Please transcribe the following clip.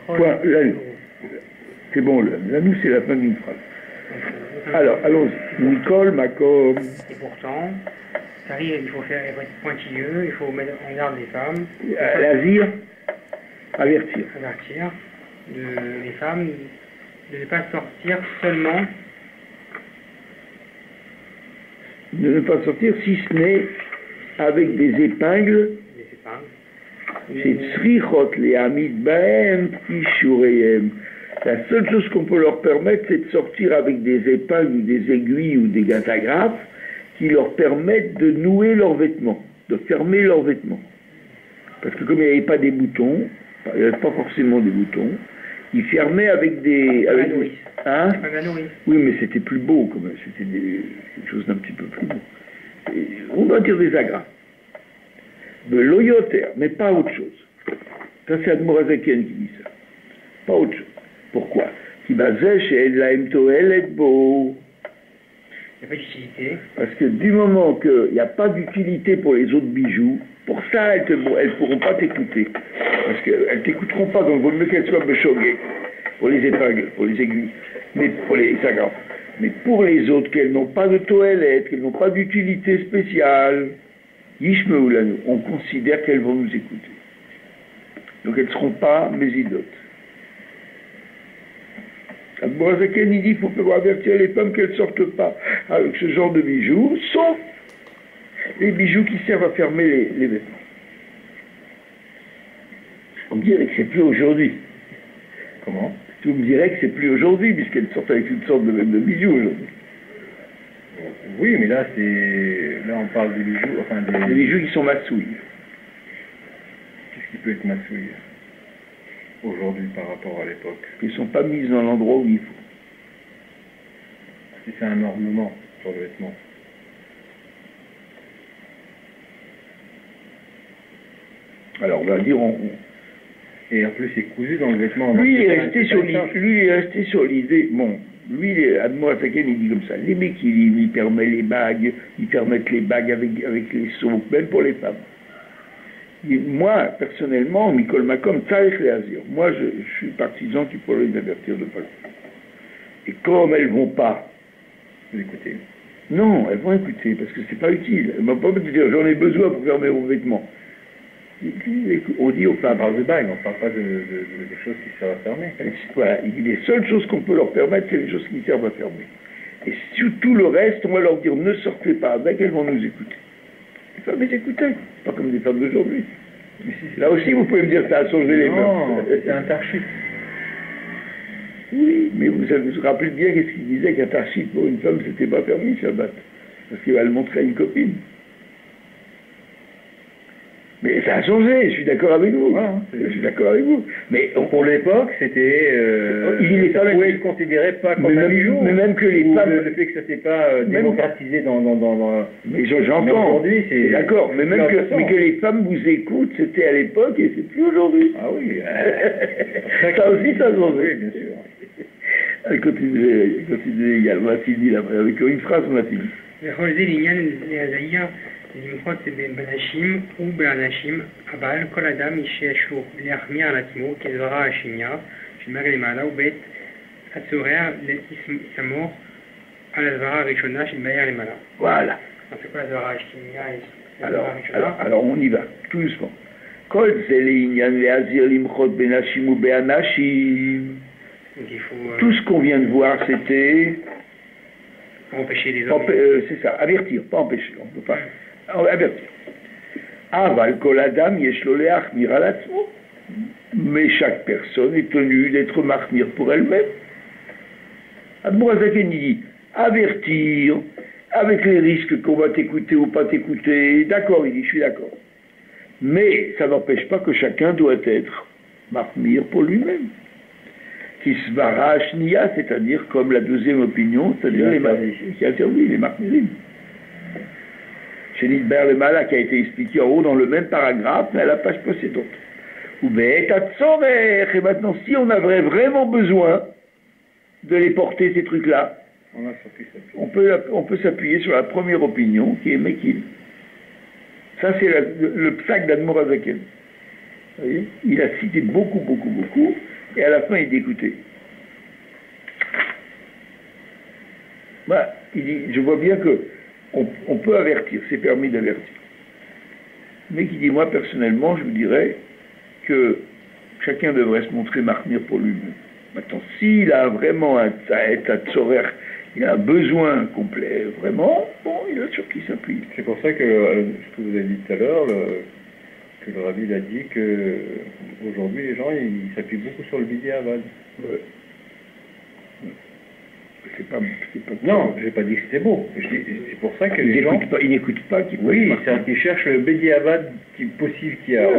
Point, l'anu. C'est bon, l'anu, c'est la fin d'une phrase. Alors, allons-y. Nicole, Macom. Et pourtant, ça arrive, il faut être pointilleux, il faut mettre en garde les femmes. L'azir, avertir. Avertir les femmes de ne pas sortir seulement. De ne pas sortir, si ce n'est avec des épingles. Des épingles. C'est tsrichot les hamid bahem tishurehem. La seule chose qu'on peut leur permettre, c'est de sortir avec des épingles ou des aiguilles ou des gatagraphes qui leur permettent de nouer leurs vêtements, de fermer leurs vêtements. Parce que comme il n'y avait pas des boutons, il n'y avait pas forcément des boutons, ils fermaient avec des... Hein? Oui, mais c'était plus beau quand même, c'était quelque chose d'un petit peu plus beau. Et on doit dire des agrafes. De l'oyoter, mais pas autre chose. Ça, c'est Admorazaken qui dit ça. Pas autre chose. Pourquoi? Qui basait chez Elaim Toel et Beau. Il n'y a pas d'utilité. Parce que du moment qu'il n'y a pas d'utilité pour les autres bijoux, pour ça, elles ne pourront pas t'écouter. Parce qu'elles ne t'écouteront pas, donc il vaut mieux qu'elles soient bechoguées. Pour les épingles, pour les aiguilles, mais pour les agrafes. Mais pour les autres, qu'elles n'ont pas de toilette, qu'elles n'ont pas d'utilité spéciale, Yishmeoulanu, on considère qu'elles vont nous écouter. Donc elles ne seront pas mes idotes. Al-Borazaken, il dit qu'il faut pouvoir avertir les femmes qu'elles ne sortent pas avec ce genre de bijoux, sauf les bijoux qui servent à fermer les vêtements. On me dirait que c'est plus aujourd'hui. Comment? Vous me direz que c'est plus aujourd'hui, puisqu'elles sortent avec une sorte de bijoux aujourd'hui. Oui, mais là, on parle des bijoux, enfin des bijoux qui sont massouilles. Qu'est-ce qui peut être massouille aujourd'hui par rapport à l'époque? Qui ne sont pas mises dans l'endroit où il faut. Si c'est un ornement sur le vêtement. Alors, on va dire, et en plus, c'est cousu dans le vêtement. Lui, il est resté sur l'idée, bon, lui, Admorazaken, il dit comme ça, les méquilim, il permet les bagues, ils permettent les bagues avec les sceaux, même pour les femmes. Et moi, personnellement, Nicole Macom, Tarek Léazir, moi, je suis partisan qu'il faut les avertir de ne pas le faire. Et comme elles ne vont pas écouter, non, elles vont écouter, parce que c'est pas utile. Elles ne vont pas me dire, j'en ai besoin pour fermer vos vêtements. On dit aux femmes. On parle de bagues, on ne parle pas de quelque chose qui sert à fermer. Voilà, les seules choses qu'on peut leur permettre, c'est les choses qui servent à fermer. Et sur tout le reste, on va leur dire, ne sortez pas avec, elles vont nous écouter. Les femmes les écoutaient, pas comme des femmes d'aujourd'hui. Là aussi, vous pouvez me dire, ça a changé les mœurs. Non, c'est un tarchit. Oui, mais vous vous rappelez bien qu'est-ce qu'il disait qu'un tarchit pour une femme, c'était pas permis, Shabbat. Parce qu'il va le montrer à une copine. Mais ça a changé, je suis d'accord avec vous. Voilà, je suis d'accord avec vous. Mais pour l'époque, c'était. Ça pouvait être considéré pas comme un bijou. Mais même que les femmes. Le fait que ça ne s'est pas démocratisé dans. Mais j'entends. Aujourd'hui, c'est. D'accord, mais même que les femmes vous écoutent, c'était à l'époque et c'est plus aujourd'hui. Ah oui. Ça aussi, ça a changé. Oui, bien sûr. Elle continue également. On a fini là, avec une phrase, on a fini. למחות בנשים ובאנשים, אבל כל אדם יששו להחמיא על עצמו כדברה השנייה, שמראה למעלה ובית הצורע לסמוך על הדברה הראשונה של מאיר למעלה. Voilà. C'est quoi la דברה השנייה? Alors on y va, tout doucement. כל זה לעניין להזהיר למחות בנשים ובאנשים. Tout ce qu'on vient de voir, c'était... Pour empêcher les hommes. C'est ça, avertir, pas empêcher, on ne peut pas... avertir. Aval kol adam yesh lo leachmir al atzmo. Mais chaque personne est tenue d'être marmire pour elle-même. Admorazaken dit avertir avec les risques qu'on va t'écouter ou pas t'écouter. D'accord, il dit je suis d'accord. Mais ça n'empêche pas que chacun doit être marmire pour lui-même. Kisvara shniya, c'est-à-dire comme la deuxième opinion, c'est-à-dire qui interdit les marmirim. Chez Nidber le Mala qui a été expliqué en haut dans le même paragraphe, mais à la page précédente. Et maintenant, si on avait vraiment besoin de les porter, ces trucs-là, on peut s'appuyer sur la première opinion qui est Mekil. Ça, c'est le psak d'Admorazaken. Il a cité beaucoup, Et à la fin, il dit, écoutez, il dit, je vois bien que on peut avertir, c'est permis d'avertir. Mais qui dit, moi, personnellement, je vous dirais que chacun devrait se montrer martyr pour lui-même. Maintenant, s'il a vraiment un tzorer, il a un besoin complet, vraiment, bon, il a sur qui s'appuie. C'est pour ça que, ce que vous avez dit tout à l'heure, que le Rabbi a dit que aujourd'hui les gens ils s'appuient beaucoup sur le bidéavad. Ouais. C'est pas non, j'ai pas dit que c'était beau. C'est pour ça que les gens ils n'écoutent pas. Oui, c'est-à-dire qu'ils cherchent le bidéavad possible qu'il y a.